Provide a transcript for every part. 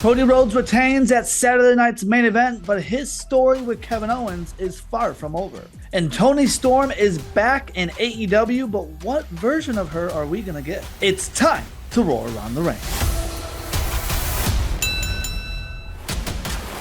Cody Rhodes retains at Saturday night's main event, but his story with Kevin Owens is far from over. And Toni Storm is back in AEW, but what version of her are we going to get? It's time to roar around the ring.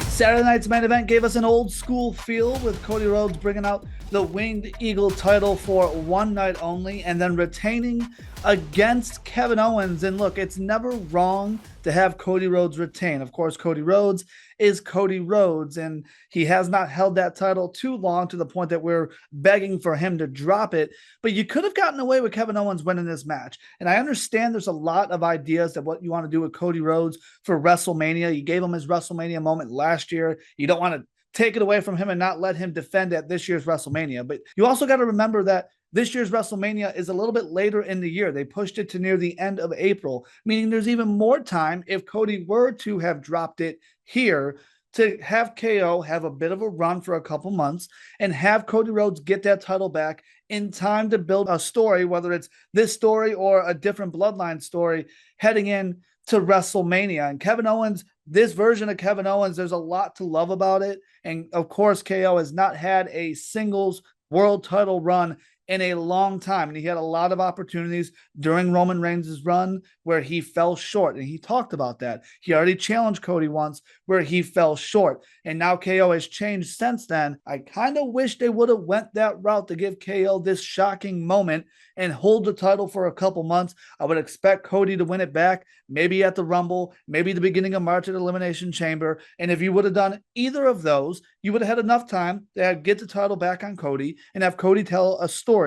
Saturday night's main event gave us an old school feel with Cody Rhodes bringing out the Winged Eagle title for one night only and then retaining against Kevin Owens. And look, it's never wrong to have Cody Rhodes retain. Of course, Cody Rhodes is Cody Rhodes, and he has not held that title too long to the point that we're begging for him to drop it. But you could have gotten away with Kevin Owens winning this match. And I understand there's a lot of ideas of what you want to do with Cody Rhodes for WrestleMania. You gave him his WrestleMania moment last year. You don't want to take it away from him and not let him defend at this year's WrestleMania. But you also got to remember that this year's WrestleMania is a little bit later in the year. They pushed it to near the end of April, meaning there's even more time if Cody were to have dropped it here to have KO have a bit of a run for a couple months and have Cody Rhodes get that title back in time to build a story, whether it's this story or a different bloodline story heading in to WrestleMania. And Kevin Owens, this version of Kevin Owens, there's a lot to love about it. And of course, KO has not had a singles world title run in a long time. And he had a lot of opportunities during Roman Reigns' run where he fell short. And he talked about that. He already challenged Cody once where he fell short. And now KO has changed since then. I kind of wish they would have went that route to give KO this shocking moment and hold the title for a couple months. I would expect Cody to win it back, maybe at the Rumble, maybe the beginning of March at Elimination Chamber. And if you would have done either of those, you would have had enough time to get the title back on Cody and have Cody tell a story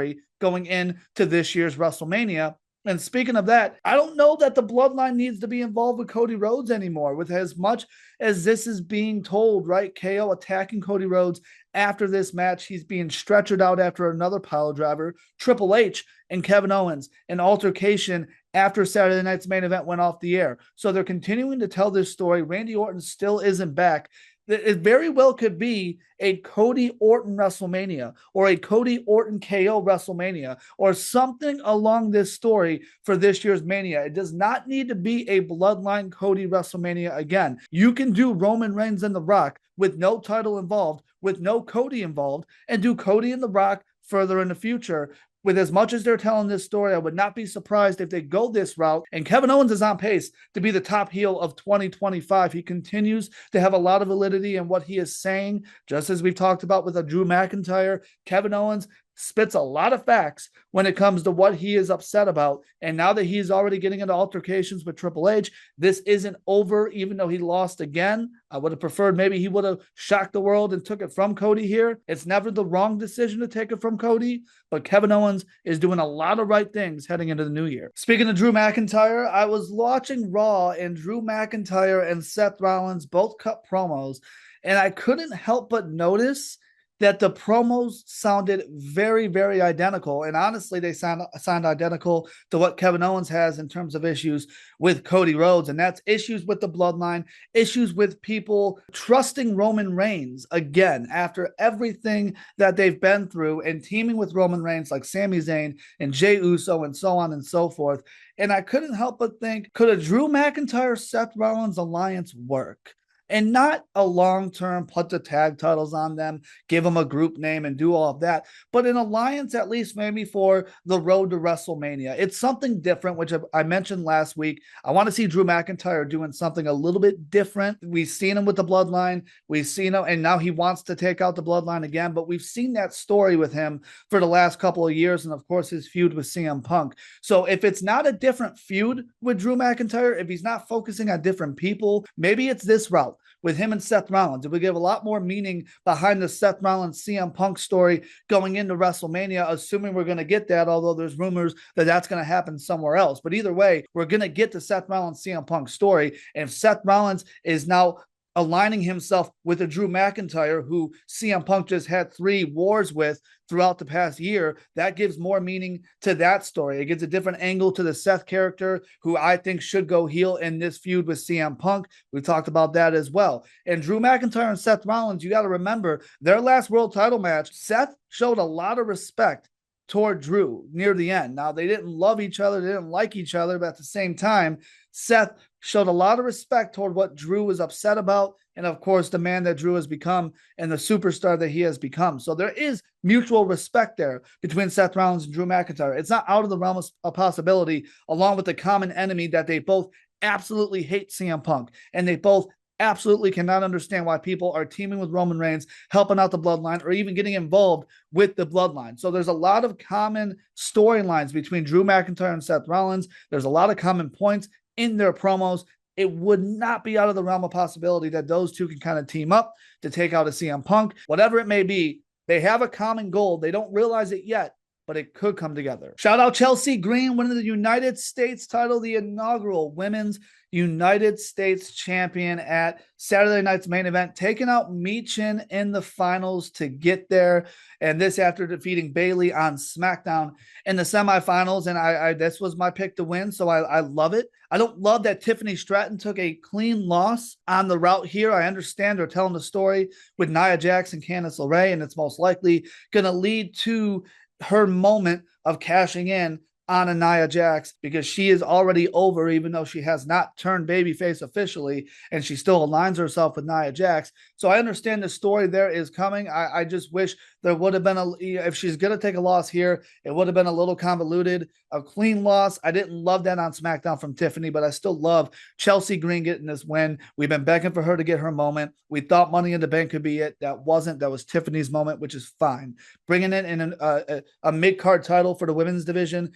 going into this year's WrestleMania. And speaking of that, I don't know that the bloodline needs to be involved with Cody Rhodes anymore, with as much as this is being told, right? KO attacking Cody Rhodes after this match. He's being stretchered out after another pile driver. Triple H and Kevin Owens, an altercation after Saturday night's main event went off the air. So they're continuing to tell this story. Randy Orton still isn't back. It very well could be a Cody Orton WrestleMania or a Cody Orton KO WrestleMania or something along this story for this year's Mania. It does not need to be a Bloodline Cody WrestleMania again. You can do Roman Reigns and The Rock with no title involved, with no Cody involved, and do Cody and The Rock further in the future. With as much as they're telling this story, I would not be surprised if they go this route. And Kevin Owens is on pace to be the top heel of 2025. He continues to have a lot of validity in what he is saying. Just as we've talked about with a Drew McIntyre, Kevin Owens spits a lot of facts when it comes to what he is upset about. And now that he's already getting into altercations with Triple H, this isn't over, even though he lost again. I would have preferred maybe he would have shocked the world and took it from Cody here. It's never the wrong decision to take it from Cody, but Kevin Owens is doing a lot of right things heading into the new year. Speaking of Drew McIntyre, I was watching Raw and Drew McIntyre and Seth Rollins both cut promos, and I couldn't help but notice that the promos sounded very, very identical. And honestly, they sound identical to what Kevin Owens has in terms of issues with Cody Rhodes. And that's issues with the bloodline, issues with people trusting Roman Reigns again, after everything that they've been through and teaming with Roman Reigns like Sami Zayn and Jey Uso and so on and so forth. And I couldn't help but think, could a Drew McIntyre-Seth Rollins alliance work? And not a long-term put the tag titles on them, give them a group name and do all of that, but an alliance at least maybe for the road to WrestleMania. It's something different, which I mentioned last week. I want to see Drew McIntyre doing something a little bit different. We've seen him with the Bloodline. We've seen him, and now he wants to take out the Bloodline again, but we've seen that story with him for the last couple of years, and of course his feud with CM Punk. So if it's not a different feud with Drew McIntyre, if he's not focusing on different people, maybe it's this route with him and Seth Rollins. It would give a lot more meaning behind the Seth Rollins CM Punk story going into WrestleMania, assuming we're going to get that, although there's rumors that that's going to happen somewhere else. But either way, we're going to get the Seth Rollins CM Punk story. And if Seth Rollins is now aligning himself with a Drew McIntyre, who CM Punk just had 3 wars with throughout the past year, that gives more meaning to that story. It gives a different angle to the Seth character, who I think should go heel in this feud with CM Punk. We talked about that as well. And Drew McIntyre and Seth Rollins, you got to remember, their last world title match, Seth showed a lot of respect toward Drew near the end. Now, they didn't love each other, they didn't like each other, but at the same time, Seth showed a lot of respect toward what Drew was upset about, and of course, the man that Drew has become and the superstar that he has become. So there is mutual respect there between Seth Rollins and Drew McIntyre. It's not out of the realm of possibility, along with the common enemy that they both absolutely hate CM Punk, and they both absolutely cannot understand why people are teaming with Roman Reigns, helping out the bloodline, or even getting involved with the bloodline. So there's a lot of common storylines between Drew McIntyre and Seth Rollins. There's a lot of common points in their promos. It would not be out of the realm of possibility that those two can kind of team up to take out a CM Punk. Whatever it may be, they have a common goal. They don't realize it yet, but it could come together. Shout out Chelsea Green winning the United States title, the inaugural Women's United States champion at Saturday night's main event, taking out Michin in the finals to get there. And this after defeating Bayley on SmackDown in the semifinals. And I this was my pick to win, so I love it. I don't love that Tiffany Stratton took a clean loss on the route here. I understand they're telling the story with Nia Jax and Candice LeRae, and it's most likely going to lead to her moment of cashing in on a Nia Jax, because she is already over, even though she has not turned babyface officially, and she still aligns herself with Nia Jax. So I understand the story there is coming. I just wish there would have been if she's going to take a loss here, it would have been a little convoluted. A clean loss, I didn't love that on SmackDown from Tiffany, but I still love Chelsea Green getting this win. We've been begging for her to get her moment. We thought Money in the Bank could be it. That wasn't. That was Tiffany's moment, which is fine. Bringing it in a mid-card title for the women's division.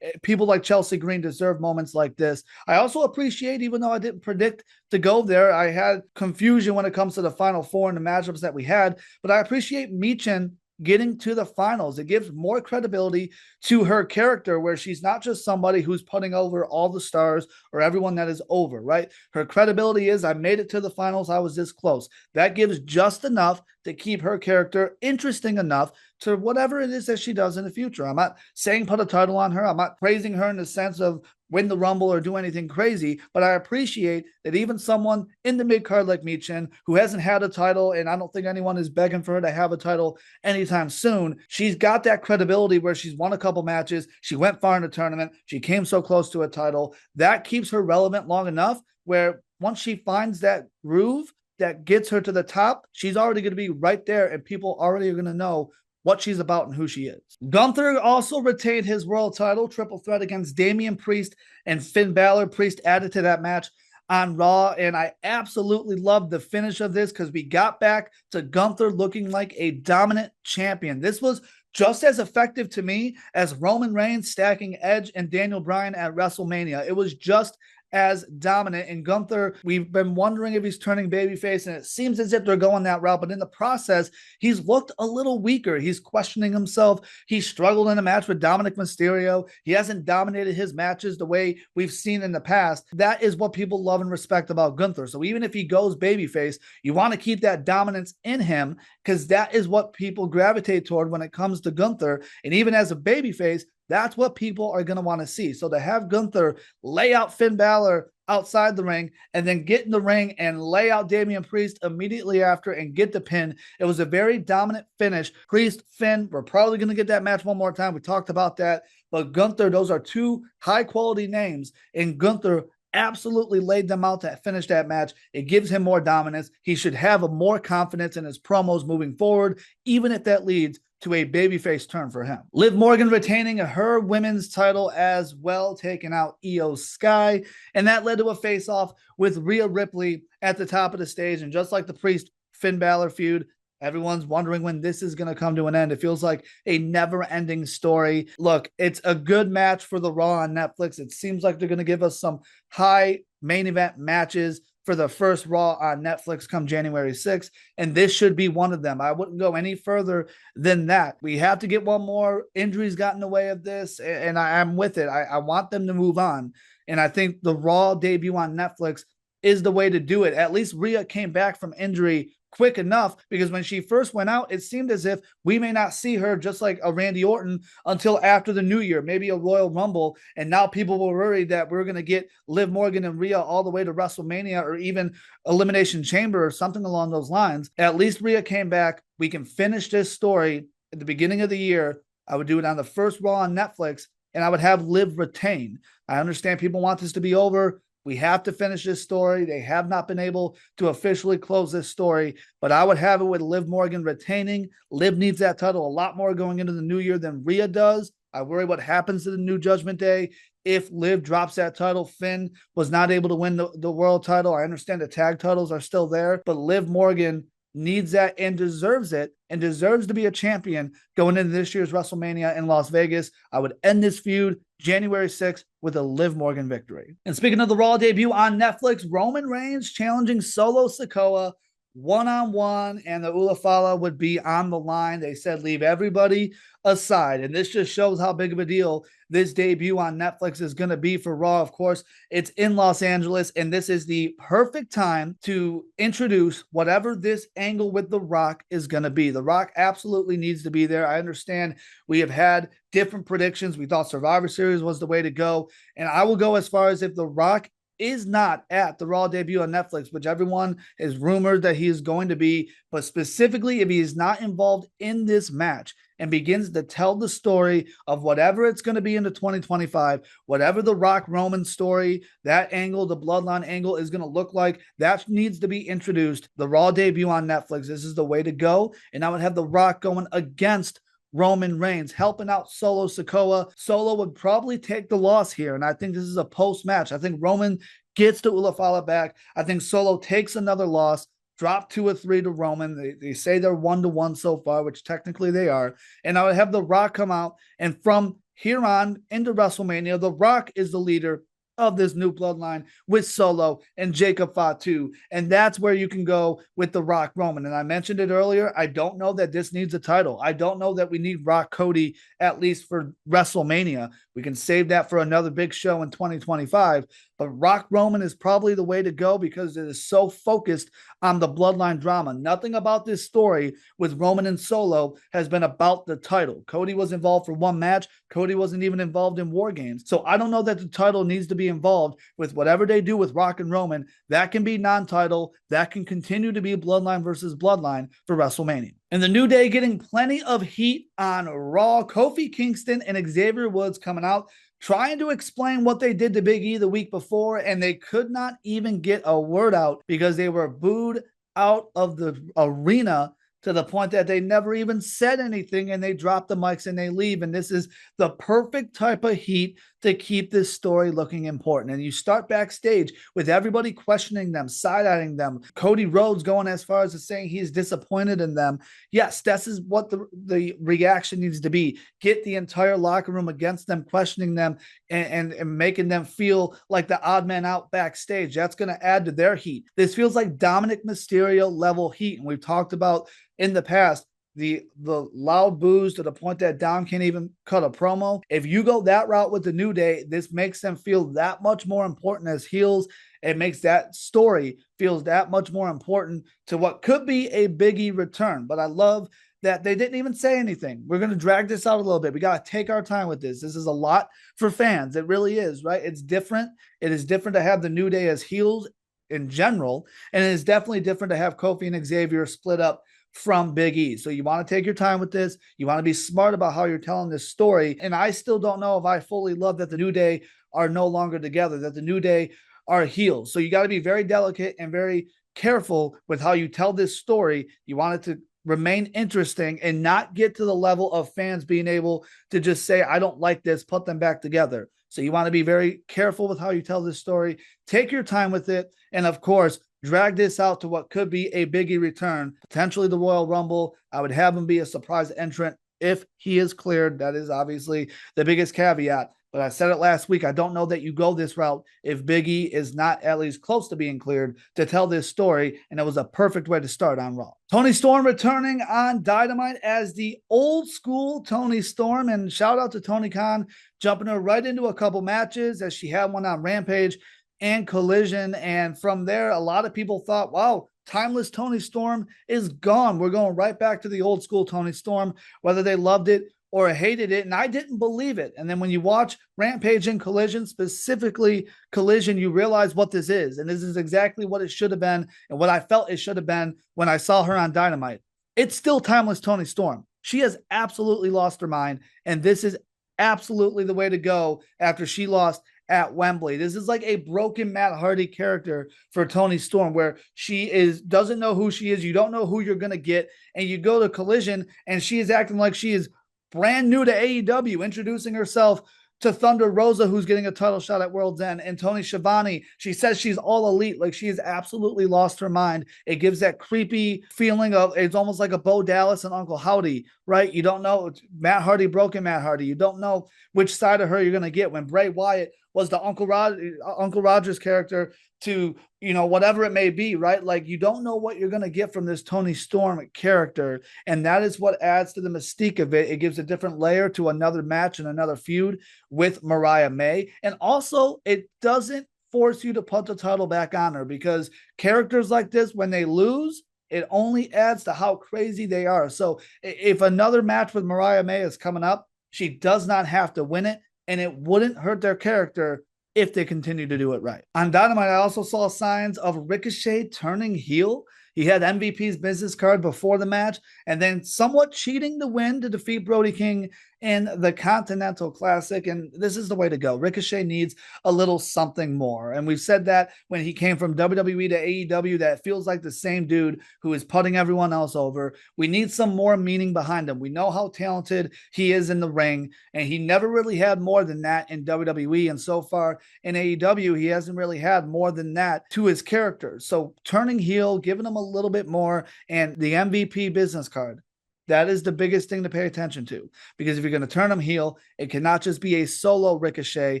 People like Chelsea Green deserve moments like this. I also appreciate, even though I didn't predict to go there, I had confusion when it comes to the Final Four and the matchups that we had, but I appreciate Michin getting to the finals. It gives more credibility to her character, where she's not just somebody who's putting over all the stars or everyone that is over, right? Her credibility is, I made it to the finals, I was this close. That gives just enough to keep her character interesting enough to whatever it is that she does in the future. I'm not saying put a title on her. I'm not praising her in the sense of win the Rumble or do anything crazy, but I appreciate that even someone in the mid-card like Michin, who hasn't had a title, and I don't think anyone is begging for her to have a title anytime soon, she's got that credibility where she's won a couple matches, she went far in the tournament, she came so close to a title. That keeps her relevant long enough where once she finds that groove that gets her to the top, she's already going to be right there, and people already are going to know what she's about and who she is. Gunther also retained his world title, triple threat against Damian Priest and Finn Balor. Priest added to that match on Raw, and I absolutely loved the finish of this because we got back to Gunther looking like a dominant champion. This was just as effective to me as Roman Reigns stacking Edge and Daniel Bryan at WrestleMania. It was just as dominant. And Gunther, we've been wondering if he's turning babyface, and it seems as if they're going that route, but in the process, he's looked a little weaker. He's questioning himself. He struggled in a match with Dominic Mysterio. He hasn't dominated his matches the way we've seen in the past. That is what people love and respect about Gunther. So even if he goes babyface, you want to keep that dominance in him, because that is what people gravitate toward when it comes to Gunther. And even as a babyface, that's what people are going to want to see. So to have Gunther lay out Finn Balor outside the ring and then get in the ring and lay out Damian Priest immediately after and get the pin, it was a very dominant finish. Priest, Finn, we're probably going to get that match one more time. We talked about that. But Gunther, those are two high-quality names, and Gunther absolutely laid them out to finish that match. It gives him more dominance. He should have more confidence in his promos moving forward, even if that leads to a babyface turn for him. Liv Morgan retaining her women's title as well, taking out Io Sky, and that led to a face-off with Rhea Ripley at the top of the stage. And just like the Priest Finn Balor feud, everyone's wondering when this is going to come to an end. It feels like a never-ending story. Look, it's a good match for the Raw on Netflix. It seems like they're going to give us some high main event matches for the first Raw on Netflix come January 6th, and this should be one of them. I wouldn't go any further than that. We have to get one more. Injuries got in the way of this, and I'm with it. I want them to move on, and I think the Raw debut on Netflix is the way to do it. At least Rhea came back from injury quick enough, because when she first went out, it seemed as if we may not see her just like a Randy Orton until after the new year, maybe a Royal Rumble. And now people were worried that we're going to get Liv Morgan and Rhea all the way to WrestleMania or even Elimination Chamber or something along those lines. At least Rhea came back. We can finish this story at the beginning of the year. I would do it on the first Raw on Netflix, and I would have Liv retain. I understand people want this to be over. We have to finish this story. They have not been able to officially close this story, but I would have it with Liv Morgan retaining. Liv needs that title a lot more going into the new year than Rhea does. I worry what happens to the new Judgment Day if Liv drops that title. Finn was not able to win the world title. I understand the tag titles are still there, but Liv Morgan needs that and deserves it and deserves to be a champion going into this year's WrestleMania in Las Vegas. I would end this feud January 6th with a Liv Morgan victory. And speaking of the Raw debut on Netflix, Roman Reigns challenging Solo Sikoa one-on-one, and the Ulafala would be on the line. They said leave everybody aside, and this just shows how big of a deal this debut on Netflix is going to be for Raw. Of course, it's in Los Angeles, and this is the perfect time to introduce whatever this angle with The Rock is going to be. The Rock absolutely needs to be there. I understand we have had different predictions. We thought Survivor Series was the way to go, and I will go as far as if The Rock is not at the Raw debut on Netflix, which everyone is rumored that he is going to be, but specifically if he is not involved in this match and begins to tell the story of whatever it's going to be into 2025, whatever the Rock Roman story, that angle, the bloodline angle is going to look like, that needs to be introduced. The Raw debut on Netflix, this is the way to go. And I would have the Rock going against Roman Reigns, helping out Solo Sikoa. Solo would probably take the loss here, and I think this is a post-match. I think Roman gets the Ulafala back. I think Solo takes another loss, drop 2 or 3 to Roman. They say they're 1-1 so far, which technically they are. And I would have The Rock come out, and from here on into WrestleMania, The Rock is the leader of this new bloodline with Solo and Jacob Fatu. And that's where you can go with the Rock Roman. And I mentioned it earlier, I don't know that this needs a title. I don't know that we need Rock Cody, at least for WrestleMania. We can save that for another big show in 2025. But Rock Roman is probably the way to go because it is so focused on the bloodline drama. Nothing about this story with Roman and Solo has been about the title. Cody was involved for one match. Cody wasn't even involved in War Games. So I don't know that the title needs to be involved with whatever they do with Rock and Roman. That can be non-title. That can continue to be bloodline versus bloodline for WrestleMania. And the New Day getting plenty of heat on Raw. Kofi Kingston and Xavier Woods coming out trying to explain what they did to Big E the week before, and they could not even get a word out because they were booed out of the arena to the point that they never even said anything, and they drop the mics and they leave. And this is the perfect type of heat to keep this story looking important. And you start backstage with everybody questioning them, side-eyeing them. Cody Rhodes going as far as saying he's disappointed in them. Yes, this is what the reaction needs to be. Get the entire locker room against them, questioning them, and making them feel like the odd man out backstage. That's going to add to their heat. This feels like Dominic Mysterio level heat. And we've talked about in the past, the loud boos to the point that Dom can't even cut a promo. If you go that route with the New Day, this makes them feel that much more important as heels. It makes that story feels that much more important to what could be a Big E return. But I love that they didn't even say anything. We're going to drag this out a little bit. We got to take our time with this. This is a lot for fans. It really is, right? It's different. It is different to have the New Day as heels in general. And it is definitely different to have Kofi and Xavier split up from Big E. So you want to take your time with this. You want to be smart about how you're telling this story. And I still don't know if I fully love that the New Day are no longer together, that the New Day are heels. So you got to be very delicate and very careful with how you tell this story. You want it to remain interesting and not get to the level of fans being able to just say, I don't like this, put them back together. So you want to be very careful with how you tell this story. Take your time with it. And of course, drag this out to what could be a Big E return, potentially the Royal Rumble. I would have him be a surprise entrant if he is cleared. That is obviously the biggest caveat. But I said it last week, I don't know that you go this route if Big E is not at least close to being cleared to tell this story, and it was a perfect way to start on Raw. Toni Storm returning on Dynamite as the old school Toni Storm, and shout out to Tony Khan, jumping her right into a couple matches as she had one on Rampage and Collision. And from there, a lot of people thought, wow, timeless Toni Storm is gone. We're going right back to the old school Toni Storm, whether they loved it or hated it. And I didn't believe it. And then when you watch Rampage and Collision, specifically Collision, you realize what this is. And this is exactly what it should have been and what I felt it should have been when I saw her on Dynamite. It's still timeless Toni Storm. She has absolutely lost her mind. And this is absolutely the way to go after she lost at Wembley. This is like a broken Matt Hardy character for Toni Storm, where she doesn't know who she is. You don't know who you're going to get. And you go to Collision and she is acting like she is brand new to AEW, introducing herself to Thunder Rosa, who's getting a title shot at World's End, and Tony Schiavone. She says she's all elite, like she has absolutely lost her mind. It gives that creepy feeling of, it's almost like a Bo Dallas and Uncle Howdy, right? You don't know. Matt Hardy, broken Matt Hardy. You don't know which side of her you're going to get. When Bray Wyatt was the Uncle Rogers character to, whatever it may be, right? Like, you don't know what you're going to get from this Toni Storm character. And that is what adds to the mystique of it. It gives a different layer to another match and another feud with Mariah May. And also, it doesn't force you to put the title back on her, because characters like this, when they lose, it only adds to how crazy they are. So if another match with Mariah May is coming up, she does not have to win it, and it wouldn't hurt their character if they continue to do it right. On Dynamite, I also saw signs of Ricochet turning heel. He had MVP's business card before the match, and then somewhat cheating the win to defeat Brody King in the Continental Classic. And this is the way to go. Ricochet needs a little something more. And we've said that when he came from WWE to AEW, that feels like the same dude who is putting everyone else over. We need some more meaning behind him. We know how talented he is in the ring, and he never really had more than that in WWE. And so far in AEW, he hasn't really had more than that to his character. So turning heel, giving him a little bit more, and the MVP business card. That is the biggest thing to pay attention to, because if you're going to turn him heel, it cannot just be a solo Ricochet.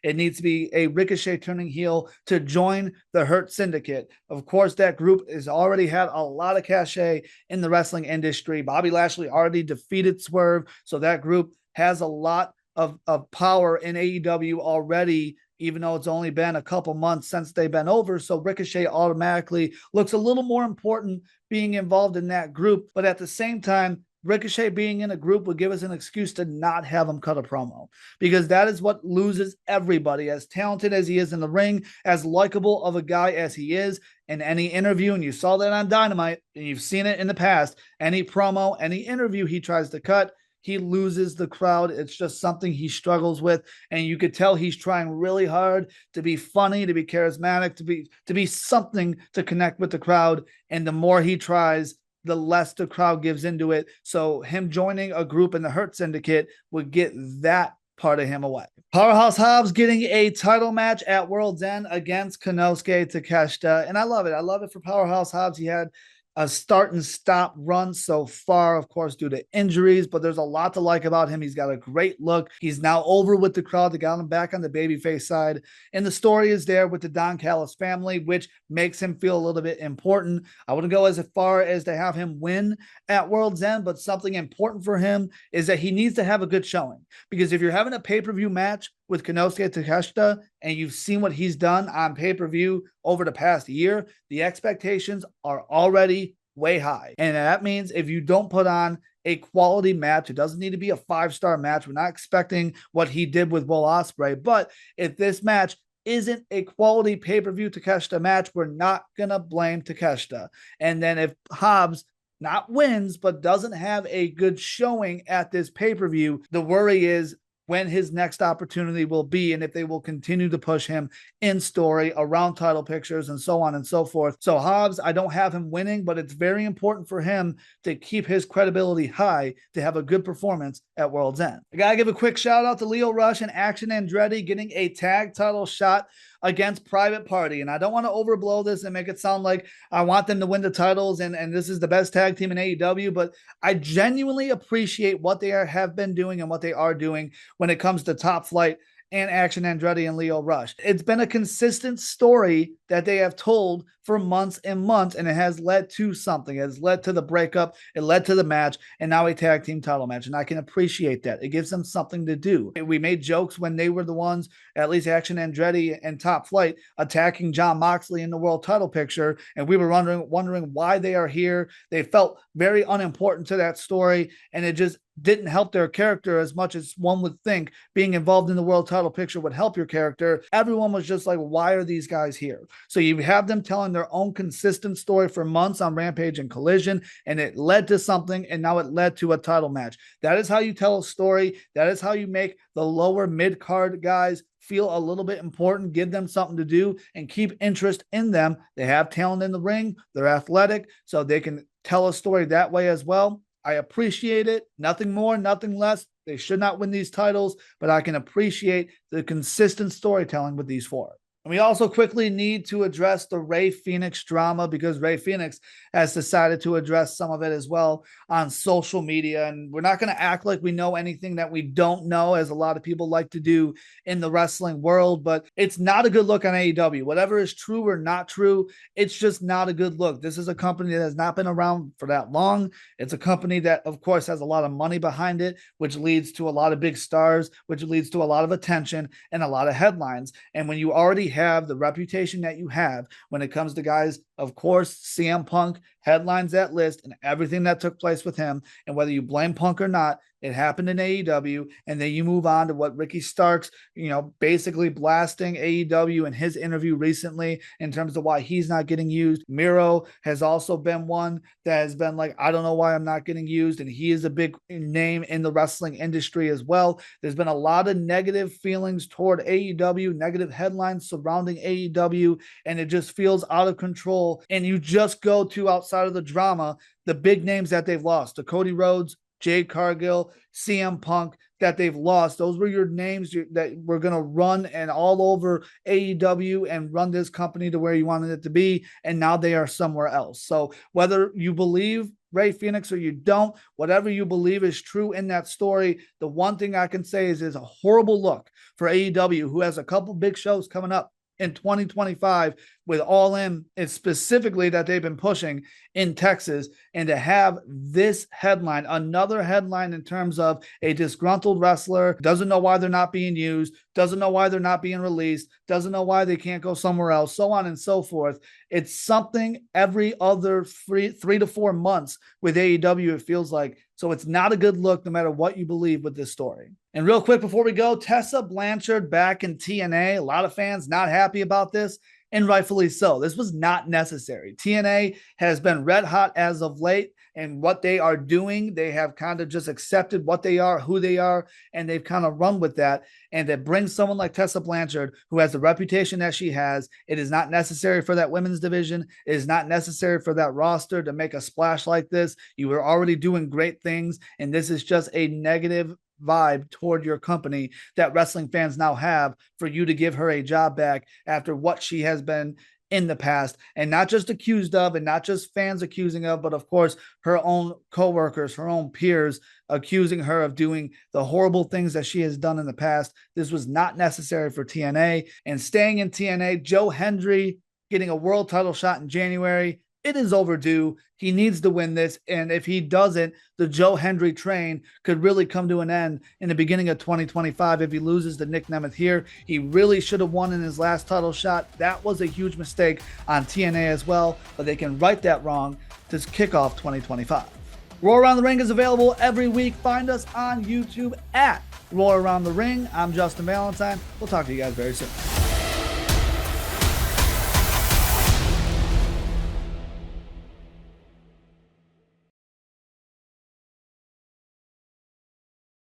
It needs to be a Ricochet turning heel to join the Hurt Syndicate. Of course, that group has already had a lot of cachet in the wrestling industry. Bobby Lashley already defeated Swerve, so that group has a lot of power in AEW already, even though it's only been a couple months since they've been over. So Ricochet automatically looks a little more important being involved in that group. But at the same time, Ricochet being in a group would give us an excuse to not have him cut a promo, because that is what loses everybody. As talented as he is in the ring, as likable of a guy as he is in any interview, and you saw that on Dynamite, and you've seen it in the past, any promo, any interview he tries to cut, he loses the crowd. It's just something he struggles with. And you could tell he's trying really hard to be funny, to be charismatic, to be something to connect with the crowd. And the more he tries, the less the crowd gives into it. So him joining a group in the Hurt Syndicate would get that part of him away. Powerhouse Hobbs getting a title match at World's End against Konosuke Takeshita. And I love it. I love it for Powerhouse Hobbs. He had a start and stop run so far, of course, due to injuries, but there's a lot to like about him. He's got a great look. He's now over with the crowd. They got him back on the babyface side. And the story is there with the Don Callis family, which makes him feel a little bit important. I wouldn't go as far as to have him win at World's End, but something important for him is that he needs to have a good showing. Because if you're having a pay-per-view match with Konosuke Takeshita, and you've seen what he's done on pay-per-view over the past year, the expectations are already way high. And that means if you don't put on a quality match, it doesn't need to be a 5-star match. We're not expecting what he did with Will Ospreay, but if this match isn't a quality pay-per-view Takeshita match, we're not going to blame Takeshita. And then if Hobbs not wins, but doesn't have a good showing at this pay-per-view, the worry is when his next opportunity will be, and if they will continue to push him in story, around title pictures, and so on and so forth. So Hobbs, I don't have him winning, but it's very important for him to keep his credibility high to have a good performance at World's End. I gotta give a quick shout out to Lio Rush and Action Andretti getting a tag title shot against Private Party. And I don't want to overblow this and make it sound like I want them to win the titles and this is the best tag team in AEW, but I genuinely appreciate what they have been doing and what they are doing when it comes to Top Flight and Action Andretti and Lio Rush. It's been a consistent story that they have told for months and months, and it has led to something. It has led to the breakup, it led to the match, and now a tag team title match, and I can appreciate that. It gives them something to do. We made jokes when they were the ones, at least Action Andretti and Top Flight, attacking Jon Moxley in the world title picture, and we were wondering why they are here. They felt very unimportant to that story, and it just didn't help their character as much as one would think being involved in the world title picture would help your character. Everyone was just like, why are these guys here? So you have them telling their own consistent story for months on Rampage and Collision, and it led to something, and now it led to a title match. That is how you tell a story. That is how you make the lower mid-card guys feel a little bit important, give them something to do, and keep interest in them. They have talent in the ring. They're athletic, so they can tell a story that way as well. I appreciate it. Nothing more, nothing less. They should not win these titles, but I can appreciate the consistent storytelling with these four. And we also quickly need to address the Rey Fenix drama, because Rey Fenix has decided to address some of it as well on social media. And we're not going to act like we know anything that we don't know, as a lot of people like to do in the wrestling world, but it's not a good look on AEW. Whatever is true or not true, it's just not a good look. This is a company that has not been around for that long. It's a company that, of course, has a lot of money behind it, which leads to a lot of big stars, which leads to a lot of attention and a lot of headlines. And when you already have the reputation that you have when it comes to guys, of course, CM Punk headlines that list and everything that took place with him, and whether you blame Punk or not, it happened in AEW. And then you move on to what Ricky Starks, basically blasting AEW in his interview recently in terms of why he's not getting used. Miro has also been one that has been like, I don't know why I'm not getting used. And he is a big name in the wrestling industry as well. There's been a lot of negative feelings toward AEW, negative headlines surrounding AEW, and it just feels out of control. And you just go to, outside of the drama, the big names that they've lost, the Cody Rhodes, Jade Cargill, CM Punk, that they've lost. Those were your names that were going to run and all over AEW and run this company to where you wanted it to be. And now they are somewhere else. So whether you believe Rey Fenix or you don't, whatever you believe is true in that story, the one thing I can say is a horrible look for AEW, who has a couple big shows coming up in 2025 with All In, and specifically that they've been pushing in Texas, and to have this headline, another headline in terms of a disgruntled wrestler, doesn't know why they're not being used, doesn't know why they're not being released, doesn't know why they can't go somewhere else, so on and so forth. It's something every other 3 to 4 months with AEW, it feels like. So it's not a good look no matter what you believe with this story. And real quick before we go, Tessa Blanchard back in TNA. A lot of fans not happy about this, and rightfully so. This was not necessary. TNA has been red hot as of late, and what they are doing, they have kind of just accepted what they are, who they are, and they've kind of run with that. And it brings someone like Tessa Blanchard, who has the reputation that she has. It is not necessary for that women's division. It is not necessary for that roster to make a splash like this. You were already doing great things, and this is just a negative vibe toward your company that wrestling fans now have for you to give her a job back after what she has been in the past, and not just accused of, and not just fans accusing of, but of course her own coworkers, her own peers accusing her of doing the horrible things that she has done in the past. This was not necessary for TNA. And staying in TNA, Joe Hendry getting a world title shot in January. It is overdue. He needs to win this. And if he doesn't, the Joe Hendry train could really come to an end in the beginning of 2025 if he loses to Nick Nemeth here. He really should have won in his last title shot. That was a huge mistake on TNA as well, but they can right that wrong to kick off 2025. Roar Around the Ring is available every week. Find us on YouTube at Roar Around the Ring. I'm Justin Valentine. We'll talk to you guys very soon.